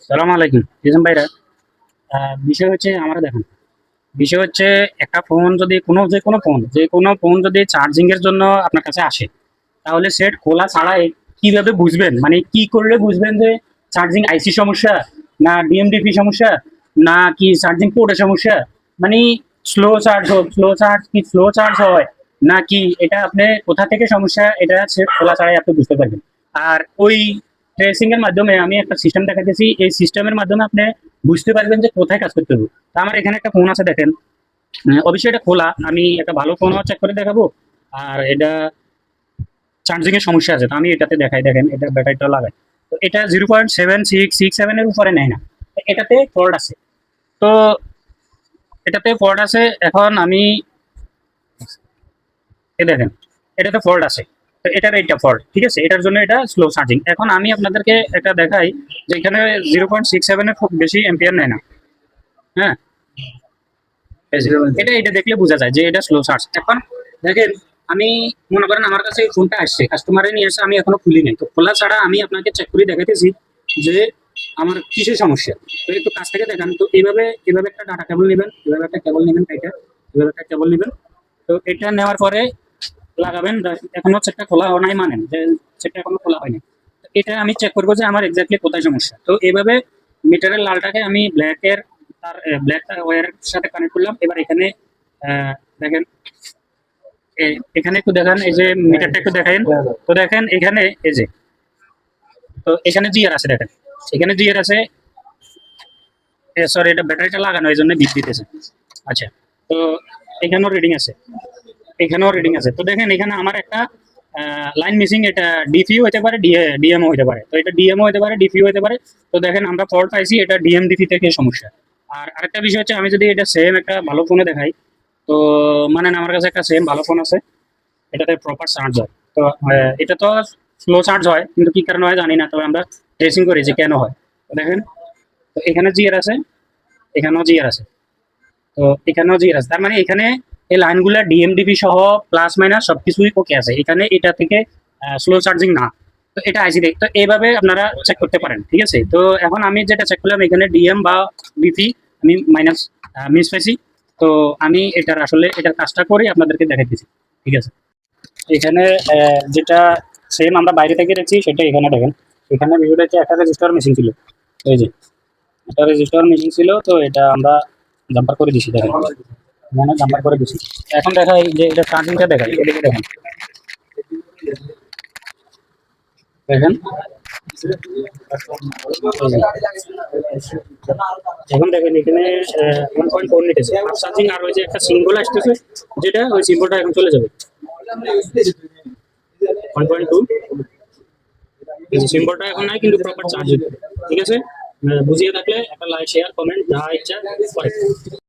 সালাম আলাইকুম জিসাম ভাইরা। বিষয় হচ্ছে আমরা দেখুন, বিষয় হচ্ছে একটা ফোন যদি যে কোনো ফোন যদি চার্জিং এর জন্য আপনার কাছে আসে, তাহলে সেট খোলা ছাড়াই কিভাবে বুঝবেন, মানে কি করলে বুঝবেন যে চার্জিং আইসি সমস্যা, না ডিএমডিপি সমস্যা, না কি চার্জিং পোর্টের সমস্যা, মানে স্লো চার্জ হয়, না কি এটা আপনি কোথা থেকে সমস্যা, এটা সেট খোলা ছাড়াই আপনি বুঝতে পারবেন। আর ওই ট্রেসিং এর মাধ্যমে আমি একটা সিস্টেম দেখাতেছি, এই সিস্টেমের মাধ্যমে আপনি বুঝতে পারবেন যে কোথায় কাজ করতে হবে। তো আমার এখানে একটা ফোন আছে দেখেন, অবশ্যই এটা খোলা, আমি একটা ভালো ফোনও চেক করে দেখাবো। আর এটা চার্জিং এর সমস্যা আছে, তো আমি এটাতে দেখাই, দেখেন এটা ব্যাটারিটা লাগাই। তো এটা 0.7667 এর উপরে নেয় না, তো এটাতে ফল্ট আছে। তো এটাতে ফল্ট আছে, এখন আমি দেখেন এটাতে ফল্ট আছে। তো এটার এইটা ফল্ট, ঠিক আছে, এটার জন্য এটা স্লো চার্জিং। এখন আমি আপনাদেরকে একটা দেখাই যে এখানে 0.67 এর খুব বেশি এম্পিয়ার নেয় না। হ্যাঁ, এটা এটা দেখলে বোঝা যায় যে এটা স্লো চার্জ। এখন দেখেন, আমি মনে করেন আমার কাছে এই ফোনটা আসছে, কাস্টমারে নিয়ে এসে আমি এখনো খুলি নাই, তো খোলা ছাড়া আমি আপনাকে চেক করে দেখাইতেছি যে আমার কিসের সমস্যা। তো একটু কাছ থেকে দেখান। তো এইভাবে এভাবে একটা ডাটা কেবল নেবেন, এভাবে একটা কেবল নেবেন, এটা এভাবে একটা কেবল নেবেন। তো এটা নেওয়ার পরে লাগাবেন। এখনো সেটটা খোলা হয় নাই, মানেন যে সেটটা এখনো খোলা হয়নি। তো এটা আমি চেক করবো যে আমার এক্স্যাক্টলি কোথায় সমস্যা। তো এইভাবে মিটারের লালটাকে আমি ব্ল্যাকের তার ব্ল্যাক ওয়্যারের সাথে কানেক্ট করলাম। এবার এখানে দেখেন, এখানে একটু দেখান, এই যে মিটারটা একটু দেখাইন। তো দেখেন এখানে এই যে, তো এখানে জিআর আছে, দেখেন এখানে জিআর আছে। সরি, এটা ব্যাটারিটা লাগানো, এই জন্য বিপ দিতেছে। আচ্ছা, তো এখানেও রিডিং আছে, এখানেও রিডিং আছে। তো দেখেন এখানে আমার একটা লাইন মিসিং, এটা ডিপিও হতে পারে, ডিএমও হতে পারে। তো এটা ডিএমও হতে পারে, ডিপিও হতে পারে। তো দেখেন আমরা ফল্ট পাইছি, এটা ডিএমডিপি থেকে সমস্যা। আর আরেকটা বিষয় হচ্ছে, আমি যদি এটা সেম একটা ভালো ফোনে দেখাই, তো মানে আমার কাছে একটা সেম ভালো ফোন আছে, এটাতে প্রপার চার্জ হয়। তো এটা তো স্লো চার্জ হয়, কিন্তু কি কারণে হয় জানি না, তবে আমরা ট্রেসিং করি যে কেন হয়। তো দেখেন, তো এখানে জিআর আছে, এখানেও জিআর আছে, তো এখানেও জিআর আছে। তার মানে এখানে এই লাইনগুলো ডিএমডিপি সহ প্লাস মাইনাস সবকিছুই ওকে আছে, এখানে এটা থেকে স্লো চার্জিং না। তো এটা আইসি দেখ, তো এইভাবে আপনারা চেক করতে পারেন, ঠিক আছে। তো এখন আমি যেটা চেক করলাম, এখানে ডিএম বা বিপি আমি মাইনাস মিস পাইছি। তো আমি এটার আসলে এটার কাজটা করে আপনাদেরকে দেখাই দিচ্ছি, ঠিক আছে। এখানে যেটা সেম আমরা বাইরে থেকে রেখেছি সেটা এখানে দেখেন। এখানে ভিডিওটা হচ্ছে একটা রেজিস্টার মেশিন ছিল, এই যে একটা রেজিস্টার মেশিন ছিল, তো এটা আমরা জাম্পার করে দিছি, দেখেন এখানে জাম্পার করে দিছি। এখন দেখাই যে এটা চার্জিংটা দেখাই, এদিকে দেখেন, দেখেন এই যে, এখন দেখেন এখানে 1.4 নিতেছে ফাস্ট চার্জিং। আর ওই যে একটা সিম্বল আসতেছে, যেটা ওই সিম্বলটা এখন চলে যাবে 1.2। এই যে সিম্বলটা এখন নাই, কিন্তু প্রপার চার্জ, ঠিক আছে। বুঝিয়ে থাকলে একটা লাইক শেয়ার কমেন্ট যা ইচ্ছা করে।